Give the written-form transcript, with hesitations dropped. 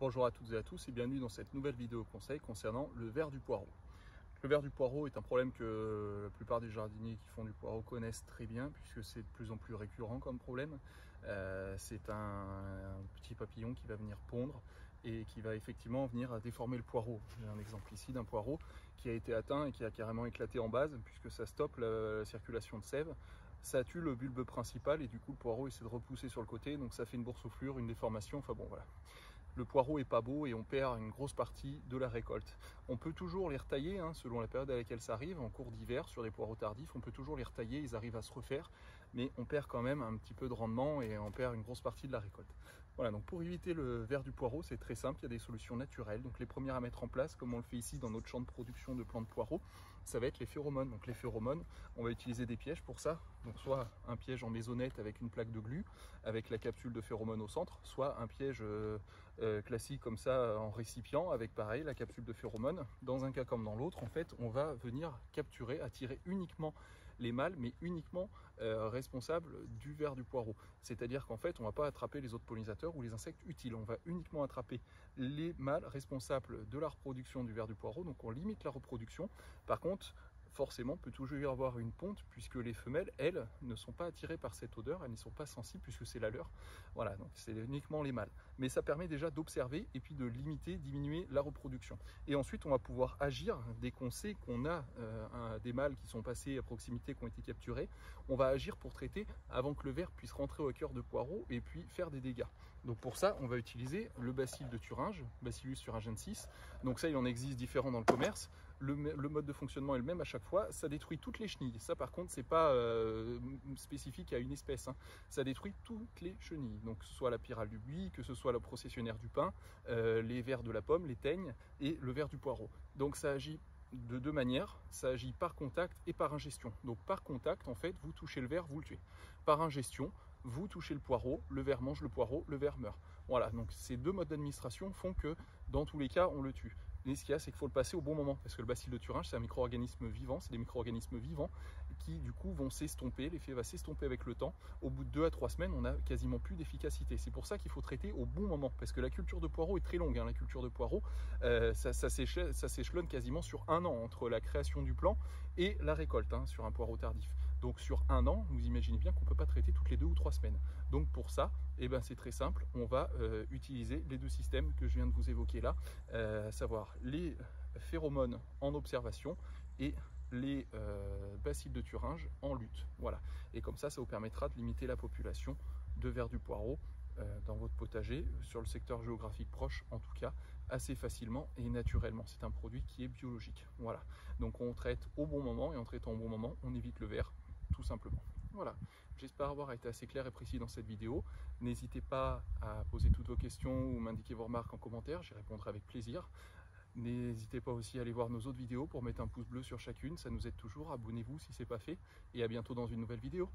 Bonjour à toutes et à tous et bienvenue dans cette nouvelle vidéo conseil concernant le ver du poireau. Le ver du poireau est un problème que la plupart des jardiniers qui font du poireau connaissent très bien puisque c'est de plus en plus récurrent comme problème. C'est un petit papillon qui va venir pondre et qui va effectivement venir à déformer le poireau. J'ai un exemple ici d'un poireau qui a été atteint et qui a carrément éclaté en base puisque ça stoppe la circulation de sève. Ça tue le bulbe principal et du coup le poireau essaie de repousser sur le côté, donc ça fait une boursouflure, une déformation, enfin bon voilà. Le poireau est pas beau et on perd une grosse partie de la récolte. On peut toujours les retailler selon la période à laquelle ça arrive. En cours d'hiver, sur des poireaux tardifs, on peut toujours les retailler, ils arrivent à se refaire, mais on perd quand même un petit peu de rendement et on perd une grosse partie de la récolte. Voilà, donc pour éviter le ver du poireau, c'est très simple, il y a des solutions naturelles. Donc les premières à mettre en place, comme on le fait ici dans notre champ de production de plants de poireaux, ça va être les phéromones. Donc les phéromones, on va utiliser des pièges pour ça. Donc soit un piège en maisonnette avec une plaque de glu, avec la capsule de phéromone au centre, soit un piège classique comme ça en récipient avec pareil la capsule de phéromone. Dans un cas comme dans l'autre, en fait, on va venir capturer, attirer uniquement les mâles, mais uniquement responsables du ver du poireau. C'est-à-dire qu'en fait, on ne va pas attraper les autres pollinisateurs ou les insectes utiles. On va uniquement attraper les mâles responsables de la reproduction du ver du poireau. Donc on limite la reproduction. Par contre, forcément, peut toujours y avoir une ponte puisque les femelles, elles, ne sont pas attirées par cette odeur, elles n'y sont pas sensibles puisque c'est la leur. Voilà, donc c'est uniquement les mâles. Mais ça permet déjà d'observer et puis de limiter, diminuer la reproduction. Et ensuite, on va pouvoir agir dès qu'on sait qu'on a des mâles qui sont passés à proximité, qui ont été capturés. On va agir pour traiter avant que le ver puisse rentrer au cœur de poireau et puis faire des dégâts. Donc pour ça, on va utiliser le bacille de Thuringe, Bacillus thuringiensis. Donc ça, il en existe différents dans le commerce. Le mode de fonctionnement est le même à chaque fois. Ça détruit toutes les chenilles. Ça, par contre, c'est pas spécifique à une espèce. Ça détruit toutes les chenilles. Donc que ce soit la pyrale du buis, que ce soit le processionnaire du pin, les vers de la pomme, les teignes et le ver du poireau. Donc ça agit de deux manières, ça agit par contact et par ingestion. Donc par contact, en fait, vous touchez le ver, vous le tuez. Par ingestion, vous touchez le poireau, le ver mange le poireau, le ver meurt. Voilà, donc ces deux modes d'administration font que dans tous les cas, on le tue. Mais ce qu'il y a, c'est qu'il faut le passer au bon moment, parce que le bacille de Thuringe, c'est un micro-organisme vivant, c'est des micro-organismes vivants qui du coup vont s'estomper, l'effet va s'estomper avec le temps. Au bout de 2 à 3 semaines, on n'a quasiment plus d'efficacité. C'est pour ça qu'il faut traiter au bon moment, parce que la culture de poireau est très longue. La culture de poireau, ça s'échelonne quasiment sur 1 an, entre la création du plant et la récolte, sur un poireau tardif. Donc sur 1 an, vous imaginez bien qu'on ne peut pas traiter toutes les 2 ou 3 semaines. Donc pour ça, c'est très simple, on va utiliser les deux systèmes que je viens de vous évoquer là, à savoir les phéromones en observation et les bacilles de Thuringe en lutte. Voilà. Et comme ça vous permettra de limiter la population de vers du poireau dans votre potager, sur le secteur géographique proche en tout cas, assez facilement et naturellement. C'est un produit qui est biologique. Voilà. Donc on traite au bon moment et en traitant au bon moment, on évite le ver tout simplement. Voilà, j'espère avoir été assez clair et précis dans cette vidéo. N'hésitez pas à poser toutes vos questions ou m'indiquer vos remarques en commentaire, j'y répondrai avec plaisir. N'hésitez pas aussi à aller voir nos autres vidéos pour mettre un pouce bleu sur chacune, ça nous aide toujours. Abonnez-vous si ce n'est pas fait et à bientôt dans une nouvelle vidéo.